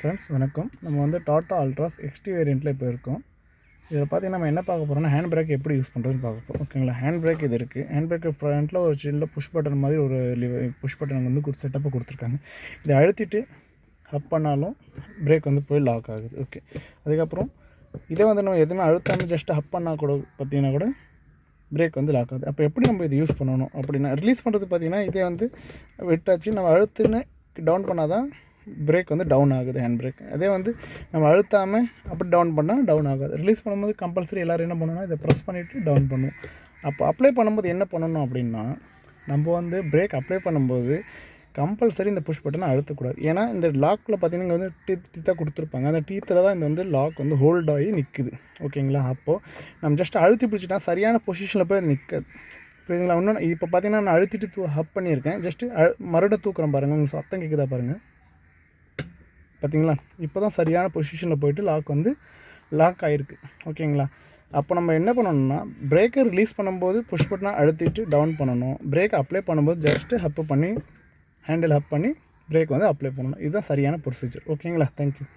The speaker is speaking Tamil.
ஃப்ரெண்ட்ஸ் வணக்கம். நம்ம வந்து டாட்டா அல்ட்ராஸ் எக்ஸ்டி வேரியண்ட்டில் இப்போ இருக்கோம். இதில் பார்த்தீங்கன்னா நம்ம என்ன பார்க்க போகிறோம்னா ஹேண்ட் பிரேக் எப்படி யூஸ் பண்ணுறதுன்னு பார்க்க போகிறோம். ஓகேங்களா, ஹேண்ட் பிரேக் இது இருக்குது. ஹேண்ட் பிரேக்கு ஃப்ரண்ட்டில் ஒரு சின்ன புஷ் பட்டன் மாதிரி ஒரு புஷ் பட்டன் வந்து செட்டப்பை கொடுத்துருக்காங்க. இதை அழுத்திட்டு அப் பண்ணாலும் பிரேக் வந்து போய் லாக் ஆகுது. ஓகே, அதுக்கப்புறம் இதே வந்து நம்ம எதுவுமே அழுத்தாமல் ஜஸ்ட் அப் பண்ணால் கூட பார்த்தீங்கன்னா கூட பிரேக் வந்து லாக் ஆகுது. அப்போ எப்படி நம்ம இது யூஸ் பண்ணணும் அப்படின்னா, ரிலீஸ் பண்ணுறது பார்த்தீங்கன்னா இதே வந்து விட்டாச்சு நம்ம அழுத்துன்னு டவுன் பண்ணால் தான் பிரேக் வந்து டவுன் ஆகுது, ஹேண்ட் பிரேக். அதே வந்து நம்ம அழுத்தாமல் அப்படி டவுன் பண்ணால் டவுன் ஆகாது. ரிலீஸ் பண்ணும்போது கம்பல்சரி எல்லோரும் என்ன பண்ணணும்னா இதை ப்ரெஸ் பண்ணிவிட்டு டவுன் பண்ணுவோம். அப்போ அப்ளை பண்ணும்போது என்ன பண்ணணும் அப்படின்னா, நம்ம வந்து பிரேக் அப்ளை பண்ணும்போது கம்பல்சரி இந்த புஷ் பட்டனை அழுத்தக்கூடாது. ஏன்னா இந்த லாக்கில் பார்த்தீங்கன்னா இங்கே வந்து டீத்தாக கொடுத்துருப்பாங்க. அந்த டீத்தில் தான் இந்த வந்து லாக் வந்து ஹோல்ட் ஆகி நிற்குது. ஓகேங்களா, அப்போது நம்ம ஜஸ்ட் அழுத்தி பிடிச்சிட்டா சரியான பொசிஷனில் போய் நிற்காது. புரியுதுங்களா? இன்னொன்று இப்போ பார்த்தீங்கன்னா நான் அழுத்திட்டு ஹப் பண்ணியிருக்கேன். ஜஸ்ட்டு மறுபடியும் தூக்குறேன் பாருங்கள், உங்களுக்கு சத்தம் கேட்குதா பாருங்கள். பார்த்தீங்களா, இப்போ தான் சரியான பொசிஷனில் போய்ட்டு லாக் வந்து லாக் ஆகிருக்கு. ஓகேங்களா, அப்போ நம்ம என்ன பண்ணணும்னா பிரேக்கை ரிலீஸ் பண்ணும்போது புஷ் பட்டனை அழுத்திட்டு டவுன் பண்ணணும். பிரேக் அப்ளை பண்ணும்போது ஜஸ்ட்டு ஹப் பண்ணி ஹேண்டில் ஹப் பண்ணி பிரேக் வந்து அப்ளை பண்ணணும். இதுதான் சரியான ப்ரொசீஜர். ஓகேங்களா, தேங்க்யூ.